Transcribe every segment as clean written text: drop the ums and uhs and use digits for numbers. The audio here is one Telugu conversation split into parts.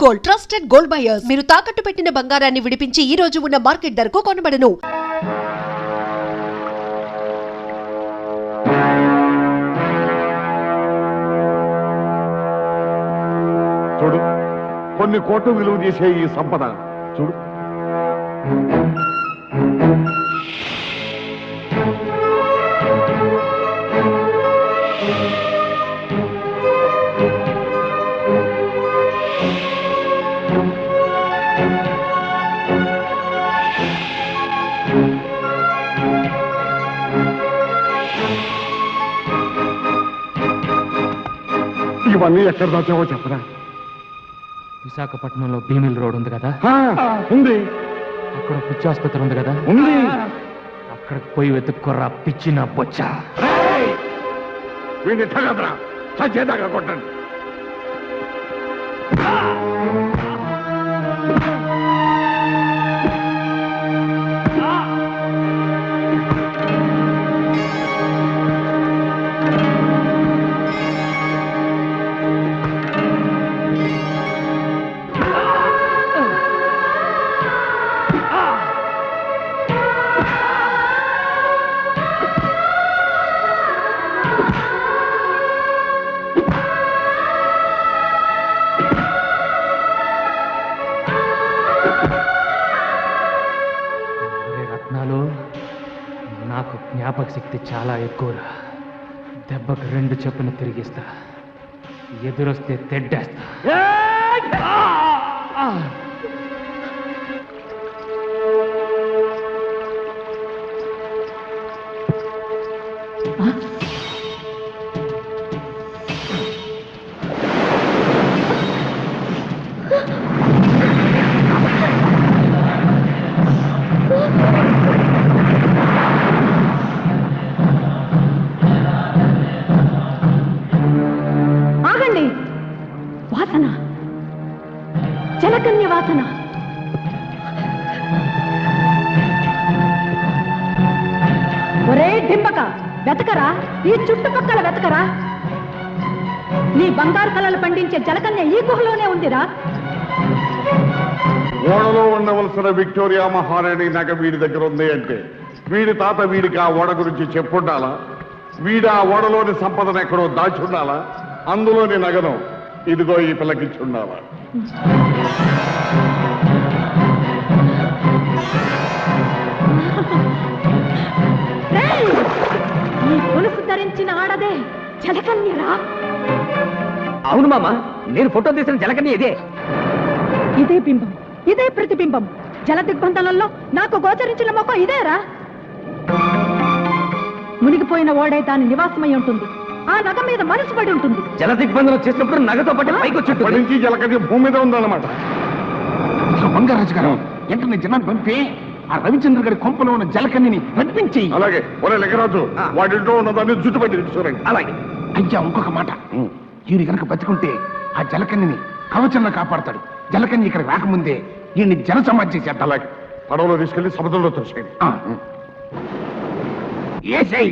Gold, trusted gold buyers. మీరు తాకట్టు పెట్టిన బంగారాన్ని విడిపించి ఈ రోజు ఉన్న మార్కెట్ ధరకు కొనబడను. చూడు, కొన్ని కోట్లు విలువ చేసే ఈ సంపద చూడు. ఇవన్నీ ఎక్కడ దాచావో చెప్పరా? విశాఖపట్నంలో భీమిల్ రోడ్ ఉంది కదా, ఉంది. అక్కడ పిచ్చి ఆసుపత్రి ఉంది కదా, ఉంది. అక్కడికి పోయి వెతుక్కోర్రా పిచ్చిన బొచ్చా. వీడిని తగదరా, సచ్చేదాకా కొట్టండి. రత్నాలు, నాకు జ్ఞాపక శక్తి చాలా ఎక్కువరా. దెబ్బకు 2 చెప్పున తిరిగిస్తా, ఎదురొస్తే తెడ్డేస్తా. ఆగండి! వాసన, జలకన్య వాసన. ఒరే డింబక, వెతకరా, ఈ చుట్టుపక్కల వెతకరా. నీ బంగారు కళలు పండించే జలకన్య ఈ గుహలోనే ఉందిరా. ఓడలో ఉండవలసిన విక్టోరియా మహారాణి నగ వీడి దగ్గర ఉంది అంటే వీడి తాత వీడికి ఆ ఓడ గురించి చెప్పుండాలా? వీడు ఆ ఓడలోని సంపదను ఎక్కడో దాచుండాలా? అందులోని నగను ఇదిగో ఈ పిల్లకిచ్చుండాలా? ఈ గొలుసు ధరించిన ఆడదే జలకన్యరా. అవును మామ, నేను ఫోటో తీసిన జలకన్య ఇదే. ఇదే బింబం, ఇదే ప్రతిబింబం. జల దిగ్బంధనంలో నాకు గోచరించిన మొక్క ఇదేరా. మునిగిపోయిన ఓడే దాని నివాసమై ఉంటుంది. ఆ నగ మీద మనసు పడి ఉంటుంది. జల దిగ్బంధనం చేసినప్పుడు నగతో పాటు పైకి వచ్చి ఇప్పటి నుంచి జలకన్య భూమి మీద ఉందన్నమాట. బంగారాజు గారు, వెంటనే జనాన్ని పంపి ఆ రవిచంద్ర గారి కొంపలో ఉన్న జలకన్యని పంపించి. అలాగే ఒరే లింగరాజు, వాటింట్లో ఉన్నదాన్ని జుట్టు పెట్టి చూడండి. అలాగే. అయ్యా, ఇంకొక మాట, ఈయన కనుక బతికుంటే ఆ జలకన్యని కవచంలో కాపాడతాడు. జలకన్య ఇక్కడ రాకముందే ఈయన్ని జల సమాధి చేసేద్దాం. అలాగే, పడవలో తీసుకెళ్లి సముద్రంలో తోసేయండి. ఏసై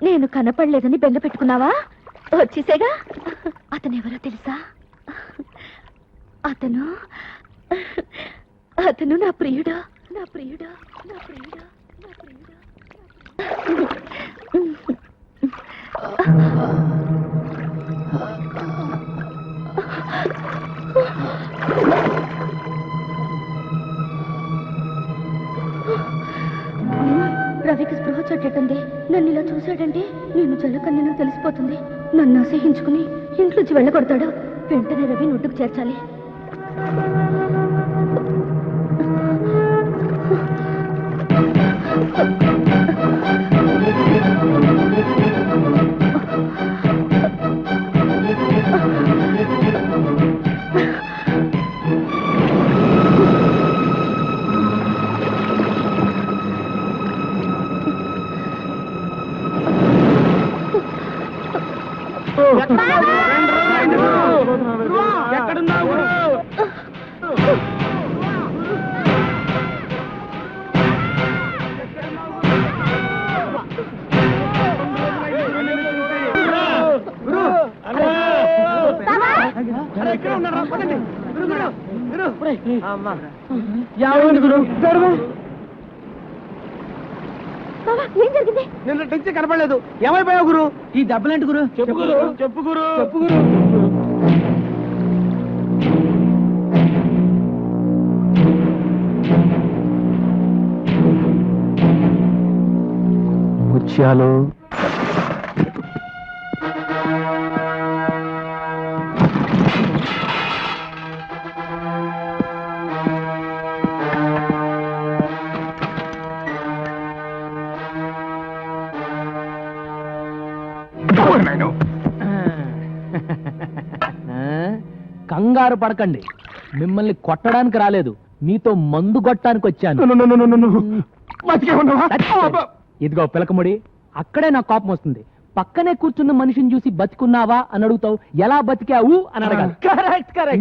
నేను కనపడలేదని బెంగ పెట్టుకున్నావా? వచ్చేసేగా. అతనెవరో తెలుసా? అతను నా ప్రియుడు, నా ప్రియుడు, నా ప్రియుడు, నా ప్రియుడు. రవికి స్పృహ చెట్టండి. నన్ను ఇలా చూశాడంటే నేను జలకన్యను తెలిసిపోతుంది. నన్ను అసహించుకుని ఇంట్లోంచి వెళ్ళగొడతాడు. వెంటనే రవి నొట్టుకు చేర్చాలి. ఏం జరిగింది? నిన్న టెన్ష కనపడలేదు. ఏమైపోయావు గురు? ఈ దెబ్బలేంటి గురు? చెప్పు గురు, చెప్పు గురు, చెప్పు గురు. ముత్యాలు కంగారు పడకండి. మిమ్మల్ని కొట్టడానికి రాలేదు, మీతో మందు కొట్టడానికి వచ్చాను. ఇదిగో పిలకముడి, అక్కడే నా కోపం వస్తుంది. పక్కనే కూర్చున్న మనిషిని చూసి బతికున్నావా అని అడుగుతావు, ఎలా బతికావు అని అడగాలి.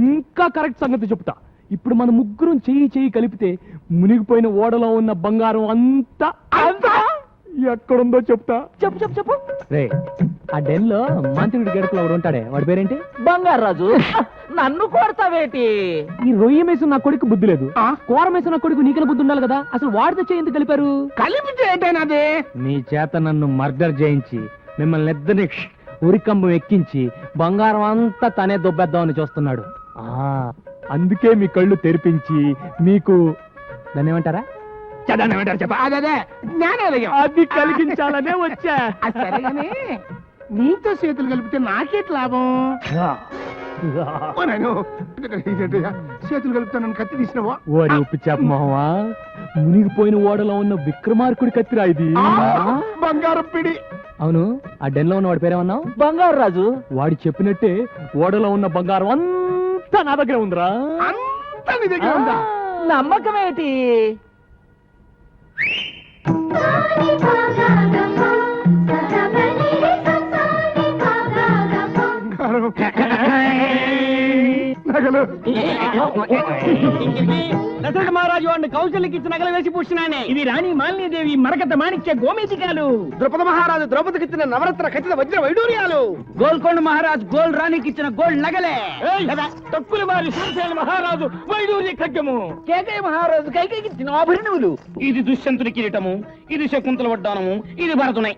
ఇంకా కరెక్ట్ సంగతి చెప్తా. ఇప్పుడు మన ముగ్గురం చెయ్యి కలిపితే మునిగిపోయిన ఓడలో ఉన్న బంగారం అంతా ఎక్కడుందో చెప్తా. చెప్పు చెప్పు చెప్పు. రే, ఆ డెన్ లో మంత్రుడి గడుపులో ఒకడు ఉంటాడే, వాడి పేరేంటి? బంగారు రాజు. నన్ను కొడతావేటి? ఈ రొయ్య మేసు నా కొడుకు బుద్ధి లేదు, కూర మేసు నా కొడుకు నీకన బుద్ధి ఉండాలి కదా. అసలు వాడితో చేయంత కలిపారు. కలిపితే ఏంటైనాది? మీ చేత నన్ను మర్డర్ చేయించి మిమ్మల్ని ఇద్దరిని ఉరికంబం ఎక్కించి బంగారం అంతా తనే దొబ్బేద్దామని చూస్తున్నాడు. అందుకే మీ కళ్ళు తెరిపించి మీకు దాన్ని ఏమంటారా, అది కలిగించాలనే వచ్చా. సరేగాని నీతో చేతులు కలిపితే నాకేట్ లాభం? చేతులు కలుపుతానని కత్తి తీసినవా? ఓరి ఉప్పు చెప్పమోహమా, మునిగిపోయిన ఓడలో ఉన్న విక్రమార్కుడి కత్తిరా ఇది. బంగారం పిడి. అవును, ఆ డెన్ లో ఉన్న వాడి పేరేమన్నావు? బంగారు రాజు. వాడు చెప్పినట్టే ఓడలో ఉన్న బంగారం అంతా నా దగ్గర ఉందిరా. అంతా నీ దగ్గర ఉందా? నమ్మకమేటి? నగలు దశరథ మహారాజు వాడిని కౌశల్యకి ఇచ్చి నగలు వేసి పూసినానే. ఇది రాణి మాలినీదేవి మరకత మాణిక్య గోమేతికాలు. ద్రుపద మహారాజు ద్రౌపదికి ఇచ్చిన నవరత్న ఖచ్చిత వజ్ర వైడూర్యాలు. గోల్కొండ మహారాజు గోల్ రాణికి ఇచ్చిన గోల్డ్ నగలే. తక్కువ వారి శ్రీశైల మహారాజు వైడూర్య ఖడ్గము. కేకయ్య మహారాజు కైకేయికి ఇచ్చిన ఆభరణములు. ఇది దుష్యంతుడి కిరీటము, ఇది శకుంతల వడ్డానము, ఇది భరతునై.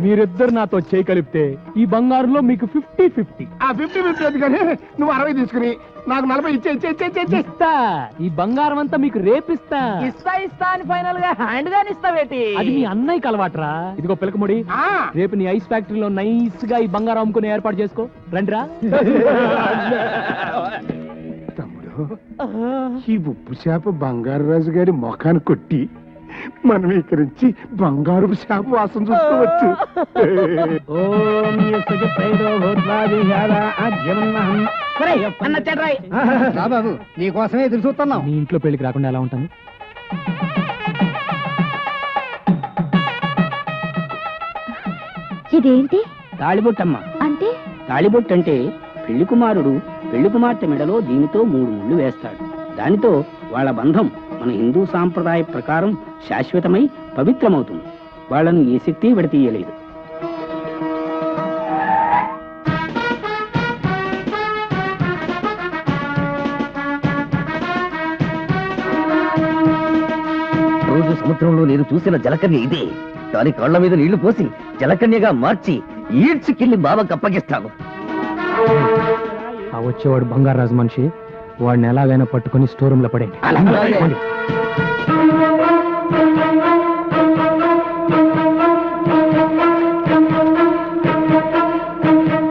మీరిద్దరు నాతో చేయి కలిపితే ఈ బంగారులో మీకు 50-50. ఆ 50-50 అది కానీ నువ్వు 60 తీసుకుని నాకు 40 ఇస్తా. ఈ బంగారం అంతా మీకు రేపిస్తా. ఇస్తా అని ఫైనల్ గా హ్యాండ్ గాని ఇస్తావేటి? అది మీ అన్నయ్యకి అలవాట్రా. ఇదిగో పిలకముడి, రేపు నీ ఐస్ ఫ్యాక్టరీలో నైస్ గా ఈ బంగారం అమ్ముకునే ఏర్పాటు చేసుకో. రండిరా. తమ్ముడు, ఈ ఉప్పు చేప బంగారు రాజు గారి ముఖాన్ని కొట్టి మనం ఇక్కడి నుంచి బంగారు చేప వాసన చూసుకోవచ్చు. బాబు నీకోసమే ఎదురు చూస్తున్నాం. నీ ఇంట్లో పెళ్లికి రాకుండా ఎలా ఉంటాను? ఇదేంటి? తాళిబొట్టమ్మా. అంటే తాళిబొట్టు అంటే పెళ్లి కుమారుడు పెళ్లి కుమార్తె మెడలో దీనితో 3 ముళ్ళు వేస్తాడు. దానితో వాళ్ళ బంధం మన హిందూ సాంప్రదాయ ప్రకారం శాశ్వతమై పవిత్రమవుతుంది. వాళ్ళను ఏ శక్తి విడతీయలేదు. రోజు సముద్రంలో నేను చూసిన జలకన్య ఇదే. దాని కాళ్ల మీద నీళ్లు పోసి జలకన్యగా మార్చి ఈడ్చుకెళ్లి బావకు అప్పగిస్తాను. ఆ వచ్చేవాడు బంగారాజు మనిషి. వాడిని ఎలాగైనా పట్టుకుని స్టోర్ రూమ్ లో పడేయండి.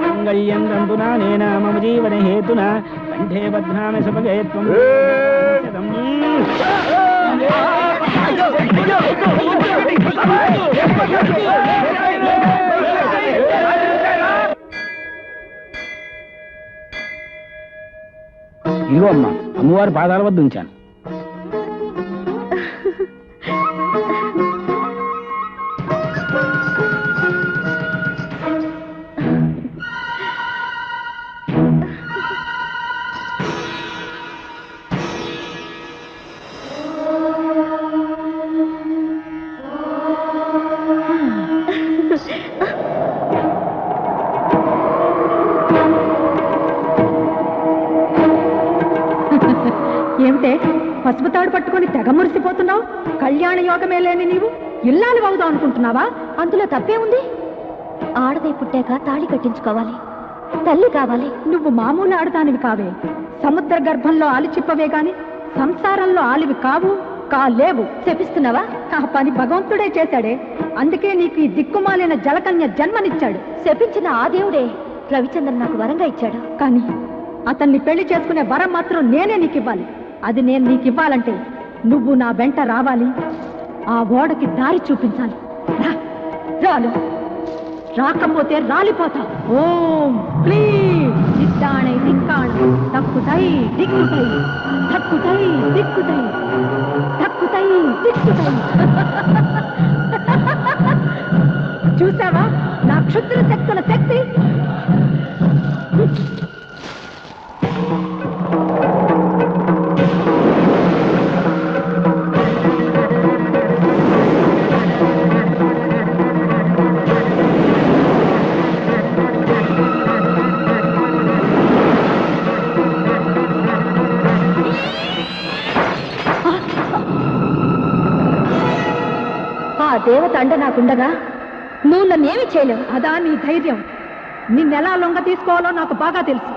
మంగళ్యందునా నేనా మమ జీవన హేతునా కంఠే బధ్నామి సుభగే త్వం శతం. ఇదిగో అమ్మా, అమ్మవారి పాదాల వద్ద ఉంచాను. ఏమిటే పసుపు తాడు పట్టుకొని తెగ మురిసిపోతున్నావు? కళ్యాణ యోగమే లేని నీవు ఇల్లాలు అవుదాం అనుకుంటున్నావా? అందులో తప్పే ఉంది. ఆడదై పుట్టాక తాళి కట్టించుకోవాలి, తల్లి కావాలి. నువ్వు మామూలు ఆడదానివి కావే. సముద్ర గర్భంలో ఆలిచిప్పవే గాని సంసారంలో ఆలివి కావు, కాలేవు. శపిస్తున్నావా? ఆ పని భగవంతుడే చేశాడే. అందుకే నీకు ఈ దిక్కుమాలిన జలకన్య జన్మనిచ్చాడు. శపించిన ఆ దేవుడే రవిచంద్రన్ నాకు వరంగా ఇచ్చాడు. కానీ అతన్ని పెళ్లి చేసుకునే వరం మాత్రం నేనే నీకు ఇవ్వాలి. అది నేను నీకు ఇవ్వాలంటే నువ్వు నా వెంట రావాలి, ఆ ఓడకి దారి చూపించాలి. రా, రాలు. రాకపోతే రాలిపోతావు. ఓం క్లీం ఇట్టాణై దిక్కాణ తక్కుతై దిక్కుతై తక్కుతై దిక్కుతై తక్కుతై దిక్కుతై. చూసావా నా క్షుద్ర శక్తుల శక్తి? ఆ దేవత అండ నాకుండగా నువ్వు నన్నేమి చేయలేవు. అదా నీ ధైర్యం? నిన్నెలా లొంగ తీసుకోవాలో నాకు బాగా తెలుసు.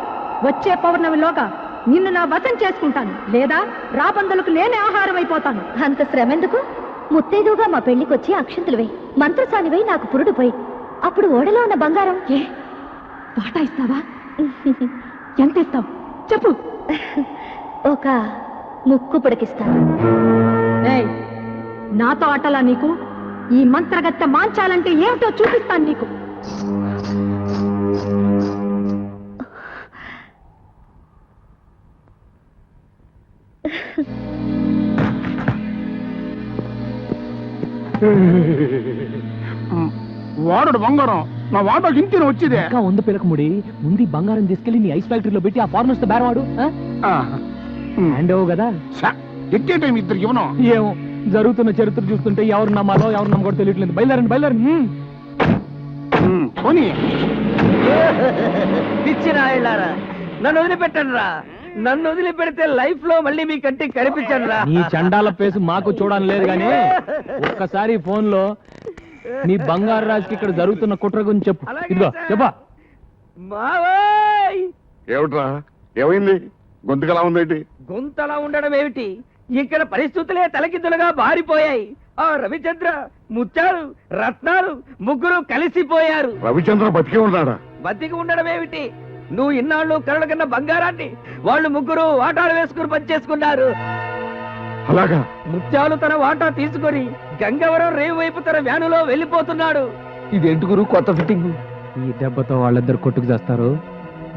వచ్చే పౌర్ణమిలోగా నిన్ను నా వశం చేసుకుంటాను, లేదా రాబందులకు నేనే ఆహారం అయిపోతాను. అంత శ్రమెందుకు? ముత్తైదుగా మా పెళ్లికొచ్చి అక్షంతలు వేయి, మంత్రసానివై నాకు పురుడు పోయి, అప్పుడు ఓడలో ఉన్న బంగారం ఏ వాటా ఇస్తావా? ఎంత ఇస్తావు చెప్పు. ఒక ముక్కు పొడికిస్తాను. ఏయ్, నాతో ఆటలా నీకు? ఈ మంత్రగత్తె మాంచాలంటే ఏమిటో చూపిస్తాను నీకు. వాడు బంగారం నా వాటకి ఇంటిని వచ్చిదే. ఇంకా ఉంది పిలకముడి. ముందు ఈ బంగారం తీసుకెళ్లి నీ ఐస్ ఫ్యాక్టరీలో పెట్టి ఆ ఫార్మర్స్ తో బేరవాడు. హ్యాండ్ ఓ కదా. ఎక్కే టైం ఇద్దరు ఇవ్వను. ఏమో, జరుగుతున్న చరిత్ర చూస్తుంటే ఎవరు నమ్మాలో ఎవరు నమ్మకూడదు తెలియట్లేదు. బయలుదేరండి బయలుదేరండి. పోనీ పిచ్చిరాయలారా, నన్ను వదిలిపెట్టండి రా. నన్ను వదిలిపెడితే లైఫ్ లో మళ్ళీ మీ కంటికి కనిపించండి రా. నీ చండాల పేసు మాకు చూడడం లేదు గానీ ఒక్కసారి ఫోన్ లో నీ బంగారు రాజుకి ఇక్కడ జరుగుతున్న కుట్ర గురించి చెప్పు. ఇదిగో చెప్పా. మావోయ్, ఏమిట్రా, ఏమైంది? గొంతుకలా ఉందేంటి? గొంతలా ఉండడం ఏమిటి? ఇక్కడ పరిస్థితులే తలకిందులుగా మారిపోయాయి. ఆ రవిచంద్ర, ముత్యాలు, రత్నాలు ముగ్గురు కలిసిపోయారు. రవిచంద్ర బతికే ఉన్నాడా? బతికి ఉండడం ఏమిటి? నువ్వు ఇన్నాళ్ళు కరల కన్నా బంగారాన్ని వాళ్ళు ముగ్గురు వాటాలు వేసుకుని పనిచేసుకున్నారు. అలాగా? ముత్యాలు తన వాటా తీసుకొని గంగవరం రేవు వైపు తన వ్యానులో వెళ్ళిపోతున్నాడు. ఇదేంటి గురు కొత్త ఫిట్టింగ్? ఈ దెబ్బతో వాళ్ళిద్దరు కొట్టుకు చేస్తారు.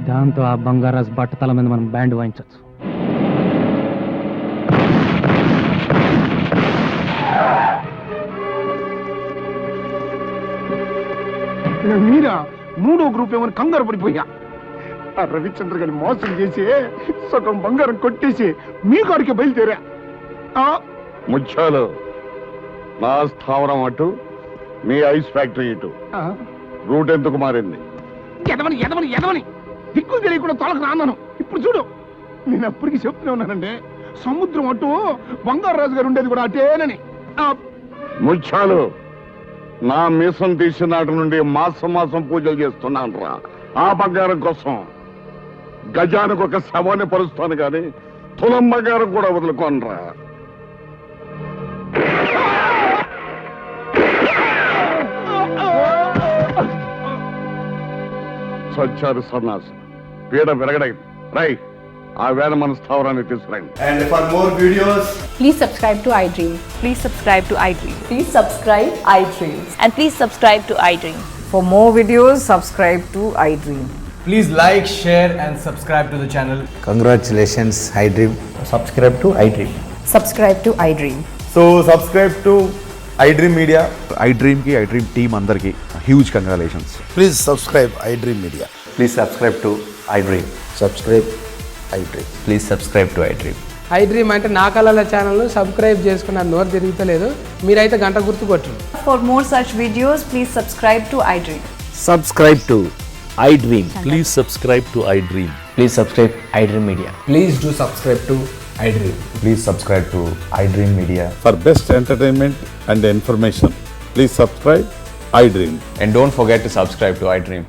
దాంతో ఆ బంగారాజు బట్టతల మీద మనం బ్యాండ్ వాయించచ్చు. మీరా మూడో గ్రూప్ ఏమని కంగారు పడిపోయా. ఆ రవిచంద్ర గారిని మోసం చేసి సగం బంగారం కొట్టేసి మీ కాడికి బయలుదేరా. ముత్యాలు, నా స్థావరం అటు, మీ ఐస్ ఫ్యాక్టరీ ఇటు. రూట్ ఎందుకు మారింది? ఎదవని ఎదవని ఎదవని దిక్కులు తెలియకుండా తొలక రాన్నాను. ఇప్పుడు చూడు, నేను అప్పటికి చెప్తూనే ఉన్నానండి, సముద్రం అటు బంగారు రాజు గారు ఉండేది కూడా అటేనని. ముత్యాలు, నా మీసం తీసిన నాటి నుండి మాసం మాసం పూజలు చేస్తున్నాను రా ఆ బంగారం కోసం. గజానికి ఒక శవాన్ని పరుస్తాను కానీ తులం బంగారం కూడా వదులుకోనరా. సచ్చారు సన్నాసు, పీడ విరగడైంది. రై, ఆ వేళ మన స్థావరాన్ని తీసుకురండి. And for more videos, Please subscribe to iDream. Please subscribe to iDream. Please subscribe iDream. And please subscribe to iDream. For more videos, subscribe to iDream. please like, share and subscribe to the channel. Congratulations, iDream. Subscribe to iDream. Subscribe to iDream. So subscribe to iDream Media. iDream ki iDream team andarki huge congratulations. Please subscribe iDream Media. Please subscribe to iDream. Subscribe iDream. Please subscribe to iDream. iDream అంటే నా కళల ఛానల్ సబ్స్క్రైబ్ చేసుకున్న నోరు తిరుగుతలేదు. మీరైతే గంట గుర్తు కొట్టండి. For more such videos, please subscribe to iDream. Subscribe to iDream. Please subscribe to iDream. Please subscribe iDream Media. Please do subscribe to iDream. Please subscribe to iDream Media. For best entertainment and information, please subscribe iDream. And don't forget to subscribe to iDream.